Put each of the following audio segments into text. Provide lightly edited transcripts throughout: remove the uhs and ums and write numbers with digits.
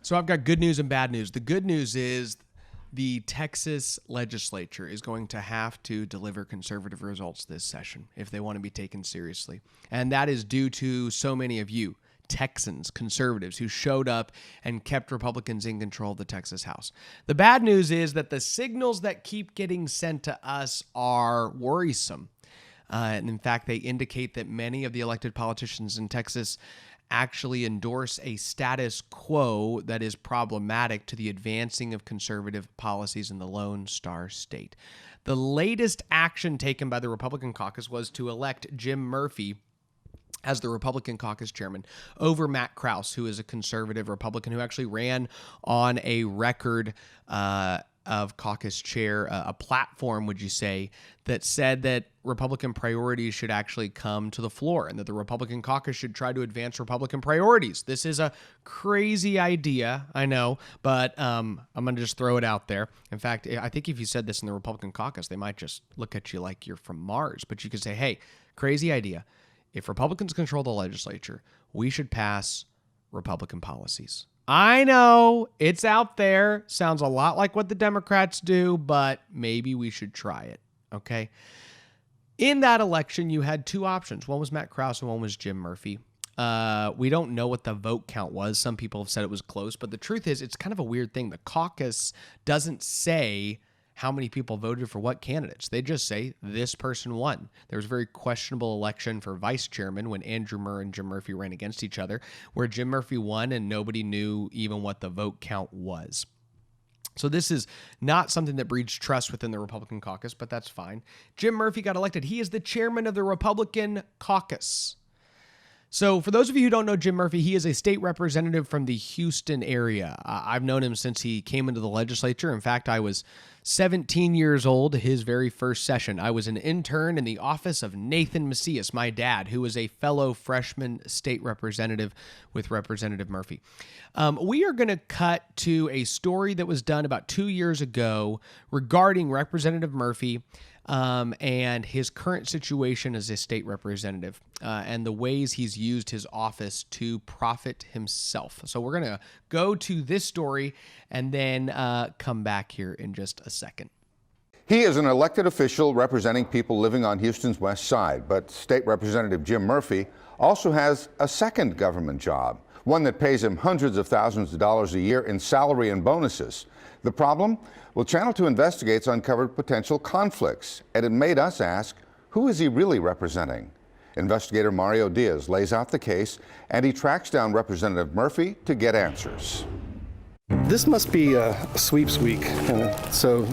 So I've got good news and bad news. The good news is the Texas legislature is going to have to deliver conservative results this session if they want to be taken seriously. And that is due to so many of you, Texans, conservatives, who showed up and kept Republicans in control of the Texas House. The bad news is that the signals that keep getting sent to us are worrisome. And in fact, they indicate that many of the elected politicians in Texas actually endorse a status quo that is problematic to the advancing of conservative policies in the Lone Star State. The latest action taken by the Republican caucus was to elect Jim Murphy as the Republican Caucus Chairman over Matt Krause, who is a conservative Republican who actually ran on a record of caucus chair, a platform, would you say, that said that Republican priorities should actually come to the floor and that the Republican caucus should try to advance Republican priorities. This is a crazy idea, I know, but I'm going to just throw it out there. In fact, I think if you said this in the Republican caucus, they might just look at you like you're from Mars. But you could say, hey, crazy idea. If Republicans control the legislature, we should pass Republican policies. I know it's out there. Sounds a lot like what the Democrats do, but maybe we should try it. Okay. In that election, you had two options. One was Matt Krause and one was Jim Murphy. We don't know what the vote count was. Some people have said it was close, but the truth is it's kind of a weird thing. The caucus doesn't say how many people voted for what candidates. They just say this person won. There was a very questionable election for vice chairman when Andrew Murr and Jim Murphy ran against each other, where Jim Murphy won and nobody knew even what the vote count was. So this is not something that breeds trust within the Republican caucus, but that's fine. Jim Murphy got elected. He is the chairman of the Republican caucus. So for those of you who don't know Jim Murphy, he is a state representative from the Houston area. I've known him since he came into the legislature. In fact, I was 17 years old his very first session. I was an intern in the office of Nathan Macias, my dad, who was a fellow freshman state representative with Representative Murphy. We are going to cut to a story that was done about 2 years ago regarding Representative Murphy and his current situation as a state representative and the ways he's used his office to profit himself. So we're going to go to this story and then come back here in just a second. He is an elected official representing people living on Houston's west side, but State Representative Jim Murphy also has a second government job, one that pays him hundreds of thousands of dollars a year in salary and bonuses. The problem? Well, Channel 2 Investigates uncovered potential conflicts, and it made us ask, who is he really representing? Investigator Mario Diaz lays out the case, and he tracks down Representative Murphy to get answers. This must be a sweeps week.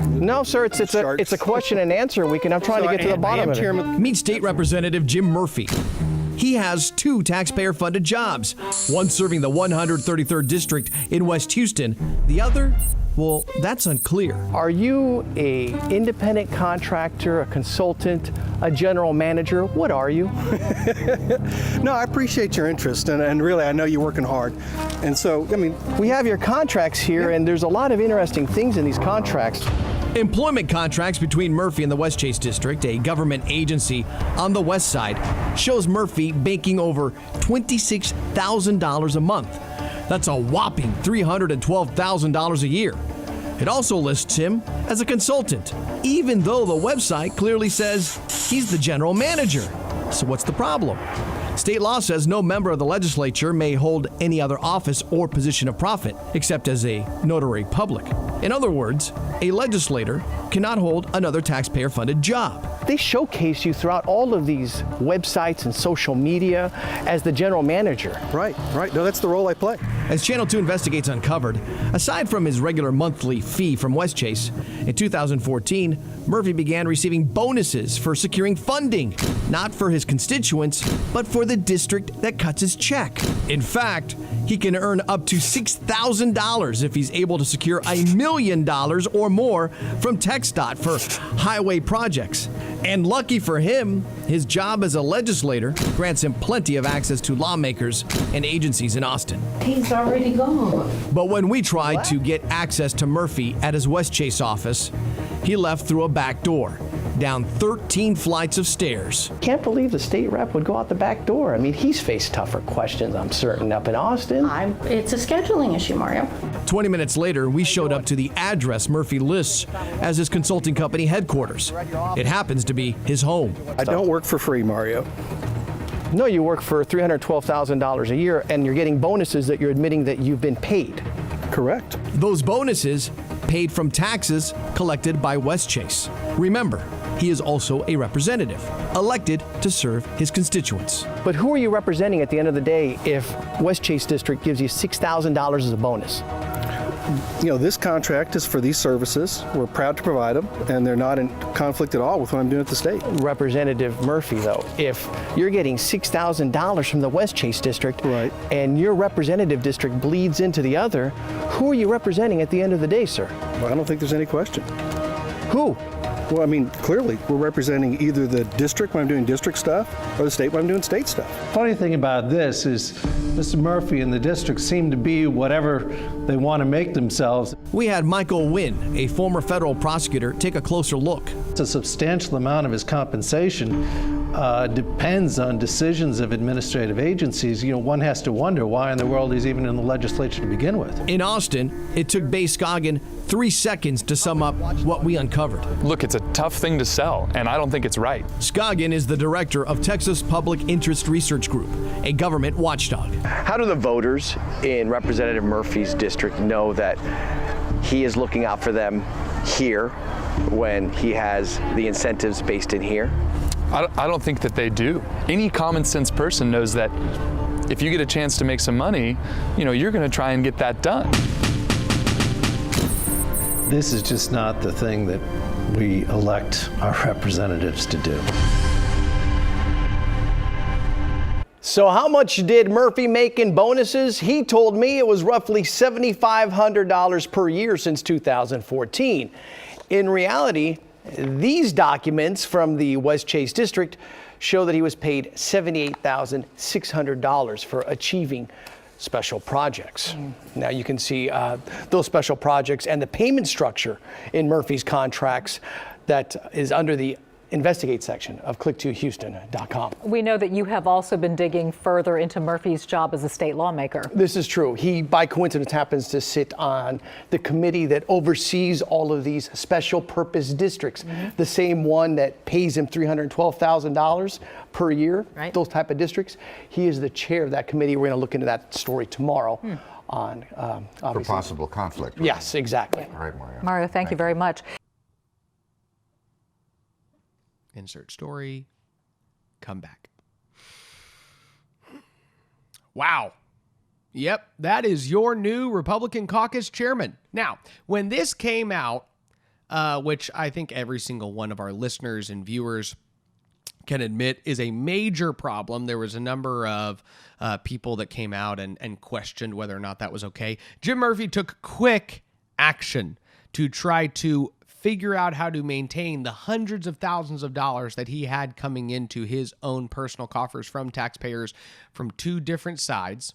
No, sir, it's a question and answer week, and I'm trying to get to the bottom of it. Meet State Representative Jim Murphy. He has two taxpayer-funded jobs, one serving the 133rd District in West Houston, the other, well, that's unclear. Are you a independent contractor, a consultant, a general manager? What are you? No, I appreciate your interest, and really, I know you're working hard. And so, I mean, we have your contracts here, and there's a lot of interesting things in these contracts. Employment contracts between Murphy and the West Chase District, a government agency on the west side, shows Murphy making over $26,000 a month. That's a whopping $312,000 a year. It also lists him as a consultant, even though the website clearly says he's the general manager. So what's the problem? State law says no member of the legislature may hold any other office or position of profit, except as a notary public. In other words, a legislator cannot hold another taxpayer-funded job. They showcase you throughout all of these websites and social media as the general manager. Right. No, that's the role I play. As Channel 2 Investigates uncovered, aside from his regular monthly fee from West Chase, in 2014, Murphy began receiving bonuses for securing funding, not for his constituents, but for the district that cuts his check. In fact, he can earn up to $6,000 if he's able to secure $1 million or more from TxDOT for highway projects. And lucky for him, his job as a legislator grants him plenty of access to lawmakers and agencies in Austin. He's already gone. But when we tried to get access to Murphy at his West Chase office, he left through a back door. down 13 flights of stairs. Can't believe the state rep would go out the back door. I mean, he's faced tougher questions, I'm certain, up in Austin. It's a scheduling issue, Mario. 20 minutes later, we showed up to the address Murphy lists as his consulting company headquarters. It happens to be his home. I don't work for free, Mario. No, you work for $312,000 a year, and you're getting bonuses that you're admitting that you've been paid. Correct. Those bonuses paid from taxes collected by Westchase. Remember, he is also a representative, elected to serve his constituents. But who are you representing at the end of the day if Westchase District gives you $6,000 as a bonus? You know, this contract is for these services. We're proud to provide them, and they're not in conflict at all with what I'm doing at the state. Representative Murphy, though, if you're getting $6,000 from the Westchase District, Right. and your representative district bleeds into the other, who are you representing at the end of the day, sir? Well, I don't think there's any question. Who? Well, I mean, clearly, we're representing either the district when I'm doing district stuff or the state when I'm doing state stuff. Funny thing about this is Mr. Murphy and the district seem to be whatever they want to make themselves. We had Michael Wynn, a former federal prosecutor, take a closer look. A substantial amount of his compensation depends on decisions of administrative agencies. You know, one has to wonder why in the world he's even in the legislature to begin with. In Austin, it took Bay Scoggin 3 seconds to sum up what we uncovered. Look, it's a tough thing to sell, and I don't think it's right. Scoggin is the director of Texas Public Interest Research Group, a government watchdog. How do the voters in Representative Murphy's district know that he is looking out for them here when he has the incentives based in here? I don't think that they do. Any common sense person knows that if you get a chance to make some money, you know, you're going to try and get that done. This is just not the thing that we elect our representatives to do. So how much did Murphy make in bonuses? He told me it was roughly $7,500 per year since 2014. In reality, these documents from the Westchase District show that he was paid $78,600 for achieving special projects. Now you can see those special projects and the payment structure in Murphy's contracts that is under the Investigate section of click2houston.com. We know that you have also been digging further into Murphy's job as a state lawmaker. This is true. He, by coincidence, happens to sit on the committee that oversees all of these special purpose districts. The same one that pays him $312,000 per year, Right. Those type of districts. He is the chair of that committee. We're going to look into that story tomorrow on For obviously. possible conflict. Right? Yes, exactly. All right, Mario. Mario, thank you very much. Insert story. Come back. Wow. Yep, that is your new Republican Caucus Chairman. Now, when this came out, which I think every single one of our listeners and viewers can admit is a major problem. There was a number of people that came out and questioned whether or not that was okay. Jim Murphy took quick action to try to figure out how to maintain the hundreds of thousands of dollars that he had coming into his own personal coffers from taxpayers from 2 different sides.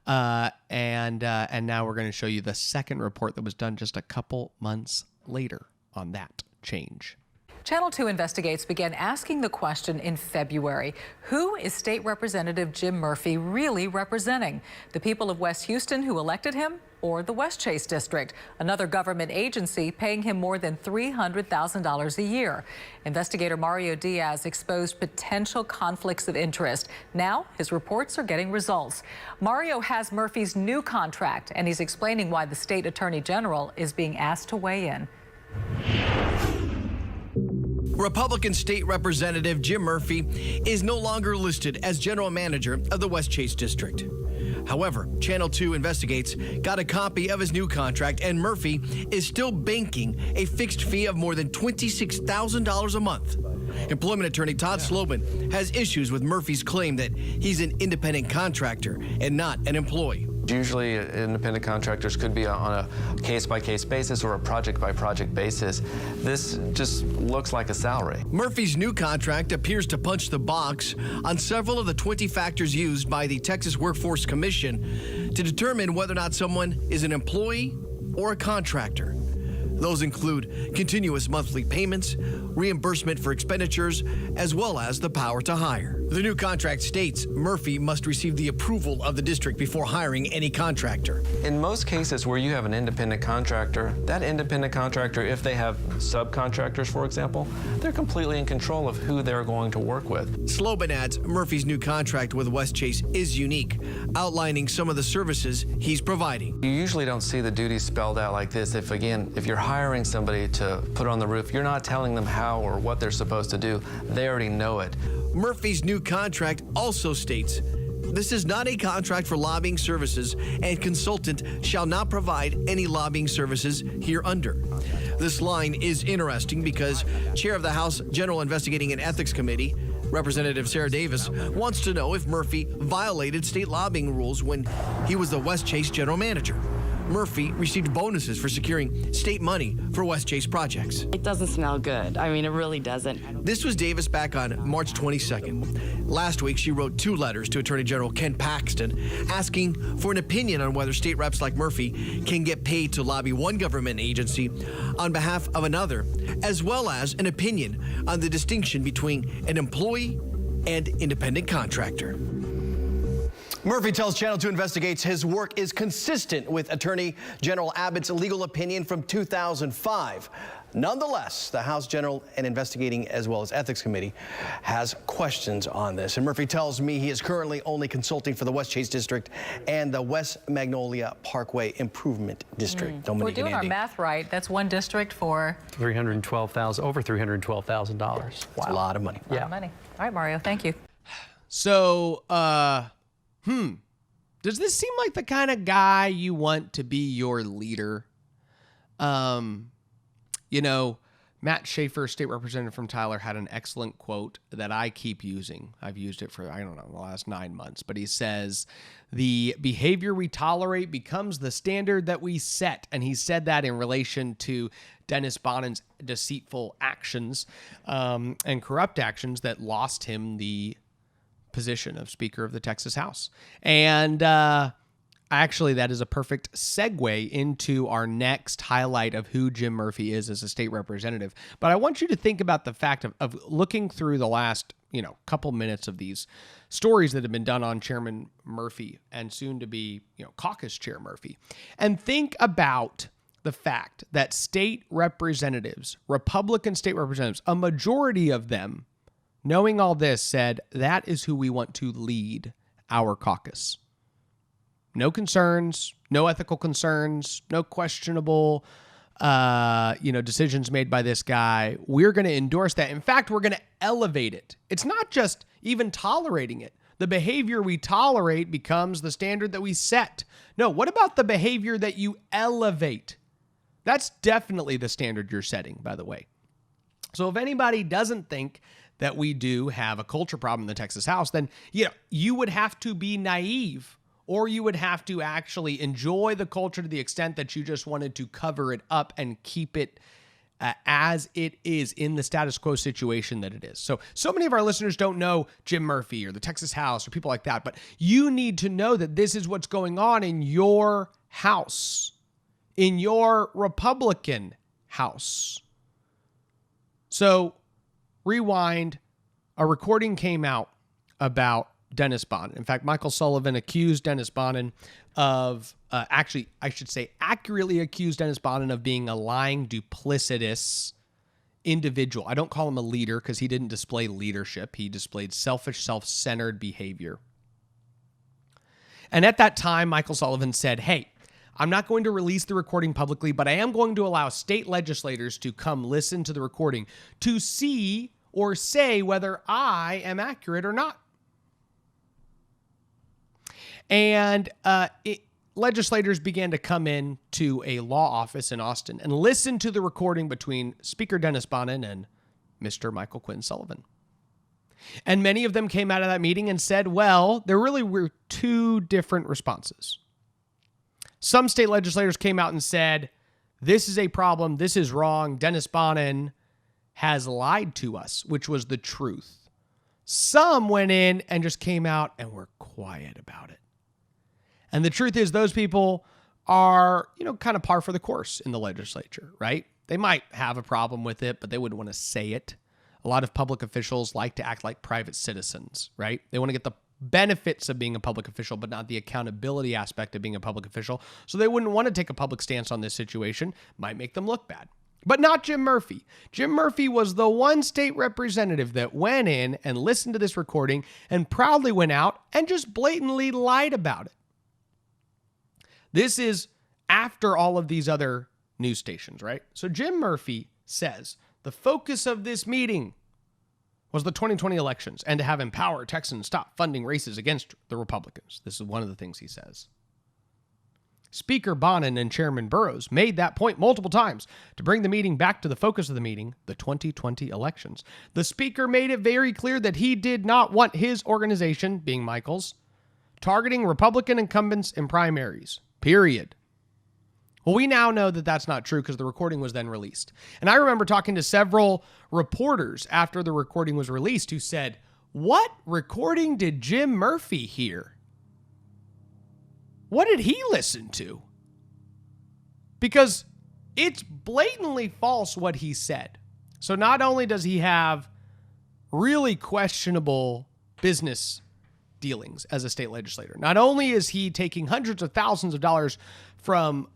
And now we're going to show you the second report that was done just a couple months later on that change. Channel 2 Investigates began asking the question in February. Who is State Representative Jim Murphy really representing? The people of West Houston who elected him, or the Westchase District, another government agency paying him more than $300,000 a year? Investigator Mario Diaz exposed potential conflicts of interest. Now his reports are getting results. Mario has Murphy's new contract, and he's explaining why the state attorney general is being asked to weigh in. Republican State Representative Jim Murphy is no longer listed as general manager of the Westchase District. However, Channel 2 Investigates got a copy of his new contract, and Murphy is still banking a fixed fee of more than $26,000 a month. Employment attorney Todd Slobin has issues with Murphy's claim that he's an independent contractor and not an employee. Usually independent contractors could be on a case-by-case basis or a project-by-project basis. This just looks like a salary. Murphy's new contract appears to punch the box on several of the 20 factors used by the Texas Workforce Commission to determine whether or not someone is an employee or a contractor. Those include continuous monthly payments, reimbursement for expenditures, as well as the power to hire. The new contract states Murphy must receive the approval of the district before hiring any contractor. In most cases where you have an independent contractor, that independent contractor, if they have subcontractors, for example, they're completely in control of who they're going to work with. Slobin adds Murphy's new contract with West Chase is unique, outlining some of the services he's providing. You usually don't see the duties spelled out like this. If you're hiring somebody to put on the roof, you're not telling them how or what they're supposed to do. They already know it. Murphy's new contract also states this is not a contract for lobbying services, and consultant shall not provide any lobbying services hereunder. This line is interesting because Chair of the House General Investigating and Ethics Committee, Representative Sarah Davis, wants to know if Murphy violated state lobbying rules when he was the West Chase general manager. Murphy received bonuses for securing state money for West Chase projects. It doesn't smell good. I mean, it really doesn't. This was Davis back on March 22nd. Last week, she wrote 2 letters to Attorney General Ken Paxton asking for an opinion on whether state reps like Murphy can get paid to lobby one government agency on behalf of another, as well as an opinion on the distinction between an employee and independent contractor. Murphy tells Channel 2 Investigates his work is consistent with Attorney General Abbott's legal opinion from 2005. Nonetheless, the House General and Investigating as well as Ethics Committee has questions on this. And Murphy tells me he is currently only consulting for the West Chase District and the West Magnolia Parkway Improvement District. If we're doing our math right, that's one district for over $312,000. Wow. That's a lot of money. A lot of money. All right, Mario, thank you. So, does this seem like the kind of guy you want to be your leader? You know, Matt Schaefer, state representative from Tyler, had an excellent quote that I keep using. I've used it for, I don't know, the last 9 months. But he says, the behavior we tolerate becomes the standard that we set. And he said that in relation to Dennis Bonin's deceitful actions and corrupt actions that lost him the position of Speaker of the Texas House. And actually, that is a perfect segue into our next highlight of who Jim Murphy is as a state representative. But I want you to think about the fact of looking through the last, couple minutes of these stories that have been done on Chairman Murphy and soon to be, Caucus Chair Murphy, and think about the fact that state representatives, Republican state representatives, a majority of them, knowing all this, said that is who we want to lead our caucus. No concerns, no ethical concerns, no questionable, decisions made by this guy. We're going to endorse that. In fact, we're going to elevate it. It's not just even tolerating it. The behavior we tolerate becomes the standard that we set. No, what about the behavior that you elevate? That's definitely the standard you're setting, by the way. So if anybody doesn't think that we do have a culture problem in the Texas House, then you would have to be naive, or you would have to actually enjoy the culture to the extent that you just wanted to cover it up and keep it as it is in the status quo situation that it is. So many of our listeners don't know Jim Murphy or the Texas House or people like that, but you need to know that this is what's going on in your house, in your Republican House. So rewind, a recording came out about Dennis Bonin. In fact, Michael Sullivan accused Dennis Bonin of, accurately accused Dennis Bonin of being a lying, duplicitous individual. I don't call him a leader because he didn't display leadership. He displayed selfish, self-centered behavior. And at that time, Michael Sullivan said, hey, I'm not going to release the recording publicly, but I am going to allow state legislators to come listen to the recording to see or say whether I am accurate or not. And legislators began to come in to a law office in Austin and listen to the recording between Speaker Dennis Bonin and Mr. Michael Quinn Sullivan. And many of them came out of that meeting and said, well, there really were 2 different responses. Some state legislators came out and said, this is a problem, this is wrong, Dennis Bonin has lied to us, which was the truth. Some went in and just came out and were quiet about it. And the truth is those people are, kind of par for the course in the legislature, right? They might have a problem with it, but they wouldn't want to say it. A lot of public officials like to act like private citizens, right? They want to get the benefits of being a public official, but not the accountability aspect of being a public official. So they wouldn't want to take a public stance on this situation. Might make them look bad. But not Jim Murphy. Jim Murphy was the one state representative that went in and listened to this recording and proudly went out and just blatantly lied about it. This is after all of these other news stations, right? So Jim Murphy says the focus of this meeting was the 2020 elections and to have empowered Texans stop funding races against the Republicans. This is one of the things he says. Speaker Bonin and Chairman Burrows made that point multiple times to bring the meeting back to the focus of the meeting, the 2020 elections. The speaker made it very clear that he did not want his organization, being Michael's, targeting Republican incumbents in primaries, period. Well, we now know that that's not true because the recording was then released. And I remember talking to several reporters after the recording was released who said, what recording did Jim Murphy hear? What did he listen to? Because it's blatantly false what he said. So not only does he have really questionable business dealings as a state legislator, not only is he taking hundreds of thousands of dollars from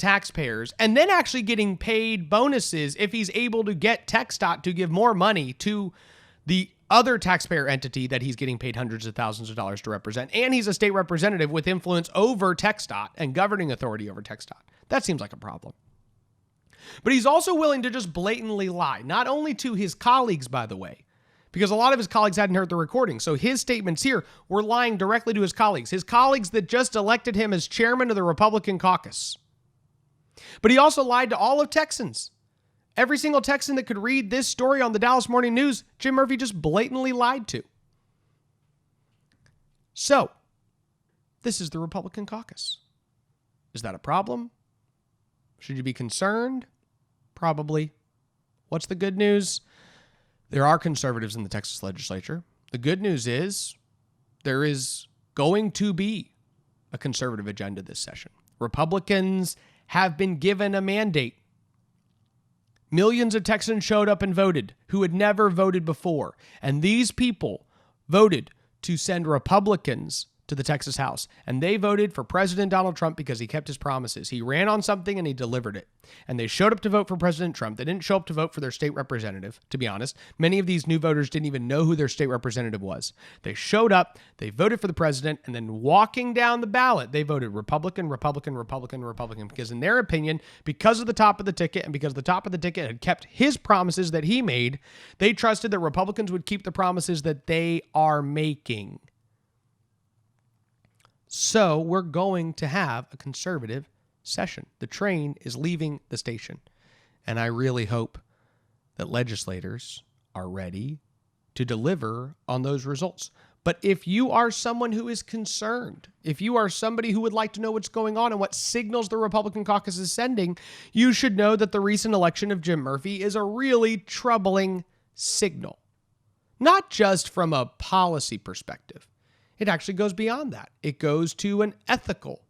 taxpayers and then actually getting paid bonuses if he's able to get TxDOT to give more money to the other taxpayer entity that he's getting paid hundreds of thousands of dollars to represent. And he's a state representative with influence over TxDOT and governing authority over TxDOT. That seems like a problem. But he's also willing to just blatantly lie, not only to his colleagues, by the way, because a lot of his colleagues hadn't heard the recording. So his statements here were lying directly to his colleagues that just elected him as chairman of the Republican Caucus. But he also lied to all of Texans. Every single Texan that could read this story on the Dallas Morning News, Jim Murphy just blatantly lied to. So, this is the Republican caucus. Is that a problem? Should you be concerned? Probably. What's the good news? There are conservatives in the Texas legislature. The good news is there is going to be a conservative agenda this session. Republicans have been given a mandate. Millions of Texans showed up and voted who had never voted before. And these people voted to send Republicans to the Texas House. And they voted for President Donald Trump because he kept his promises. He ran on something and he delivered it. And they showed up to vote for President Trump. They didn't show up to vote for their state representative, to be honest. Many of these new voters didn't even know who their state representative was. They showed up, they voted for the president, and then walking down the ballot, they voted Republican, Republican, Republican, Republican, because in their opinion, because of the top of the ticket and because the top of the ticket had kept his promises that he made, they trusted that Republicans would keep the promises that they are making. So we're going to have a conservative session. The train is leaving the station. And I really hope that legislators are ready to deliver on those results. But if you are someone who is concerned, if you are somebody who would like to know what's going on and what signals the Republican caucus is sending, you should know that the recent election of Jim Murphy is a really troubling signal. Not just from a policy perspective. It actually goes beyond that. It goes to an ethical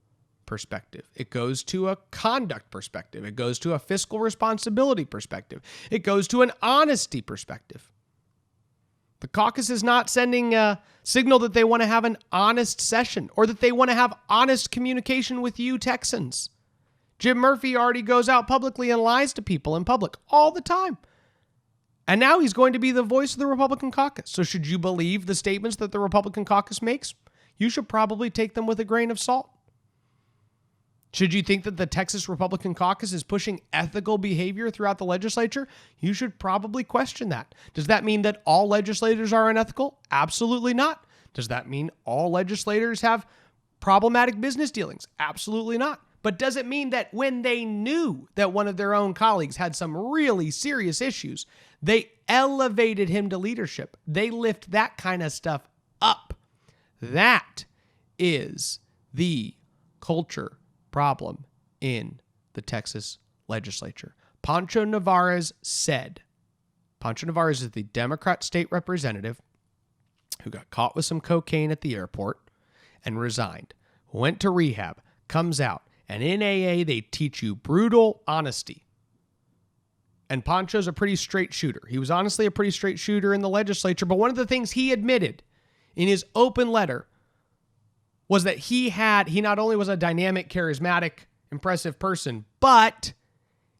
perspective. It goes to a conduct perspective. It goes to a fiscal responsibility perspective. It goes to an honesty perspective. The caucus is not sending a signal that they want to have an honest session or that they want to have honest communication with you Texans. Jim Murphy already goes out publicly and lies to people in public all the time. And now he's going to be the voice of the Republican caucus. So should you believe the statements that the Republican caucus makes? You should probably take them with a grain of salt. Should you think that the Texas Republican caucus is pushing ethical behavior throughout the legislature? You should probably question that. Does that mean that all legislators are unethical? Absolutely not. Does that mean all legislators have problematic business dealings? Absolutely not. But does it mean that when they knew that one of their own colleagues had some really serious issues, they elevated him to leadership? They lift that kind of stuff up. That is the culture problem in the Texas legislature. Pancho Narvaez said, Pancho Narvaez is the Democrat state representative who got caught with some cocaine at the airport and resigned, went to rehab, comes out, and in AA, they teach you brutal honesty. And Poncho's a pretty straight shooter. He was honestly a pretty straight shooter in the legislature, but one of the things he admitted in his open letter was that he not only was a dynamic, charismatic, impressive person, but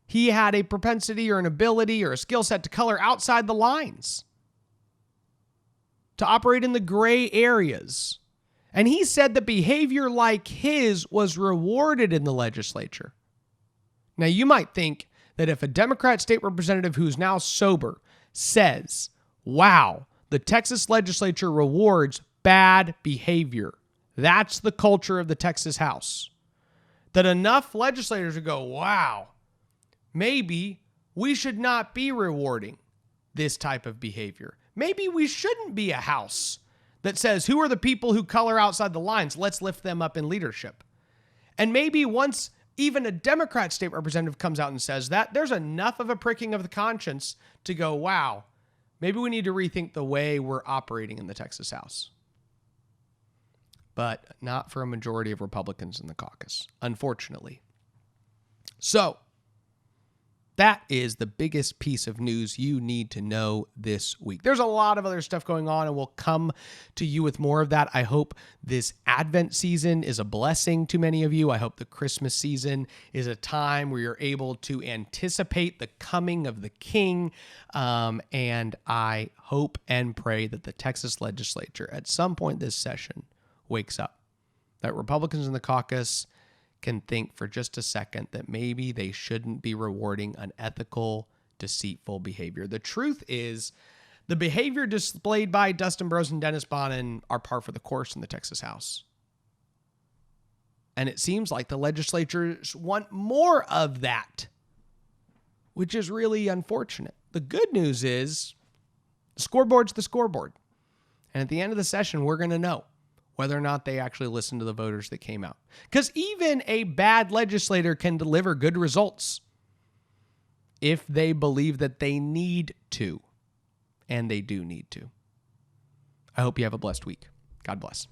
he had a propensity or an ability or a skill set to color outside the lines, to operate in the gray areas. And he said that behavior like his was rewarded in the legislature. Now, you might think that if a Democrat state representative who's now sober says, wow, the Texas legislature rewards bad behavior, that's the culture of the Texas House, that enough legislators would go, wow, maybe we should not be rewarding this type of behavior. Maybe we shouldn't be a house that says, who are the people who color outside the lines? Let's lift them up in leadership. And maybe once even a Democrat state representative comes out and says that, there's enough of a pricking of the conscience to go, wow, maybe we need to rethink the way we're operating in the Texas House. But not for a majority of Republicans in the caucus, unfortunately. So, that is the biggest piece of news you need to know this week. There's a lot of other stuff going on, and we'll come to you with more of that. I hope this Advent season is a blessing to many of you. I hope the Christmas season is a time where you're able to anticipate the coming of the King. And I hope and pray that the Texas legislature at some point this session wakes up, that Republicans in the caucus can think for just a second that maybe they shouldn't be rewarding unethical, deceitful behavior. The truth is, the behavior displayed by Dustin Burrows and Dennis Bonnen are par for the course in the Texas House. And it seems like the legislatures want more of that, which is really unfortunate. The good news is, the scoreboard's the scoreboard. And at the end of the session, we're going to know whether or not they actually listen to the voters that came out. Because even a bad legislator can deliver good results if they believe that they need to. And they do need to. I hope you have a blessed week. God bless.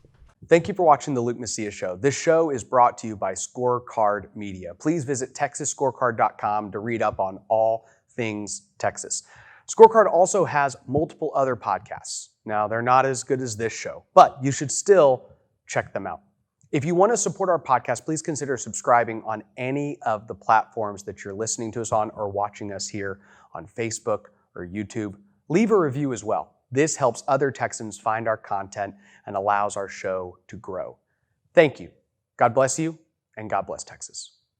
Thank you for watching The Luke Macias Show. This show is brought to you by Scorecard Media. Please visit TexasScorecard.com to read up on all things Texas. Scorecard also has multiple other podcasts. Now, they're not as good as this show, but you should still check them out. If you want to support our podcast, please consider subscribing on any of the platforms that you're listening to us on or watching us here on Facebook or YouTube. Leave a review as well. This helps other Texans find our content and allows our show to grow. Thank you. God bless you, and God bless Texas.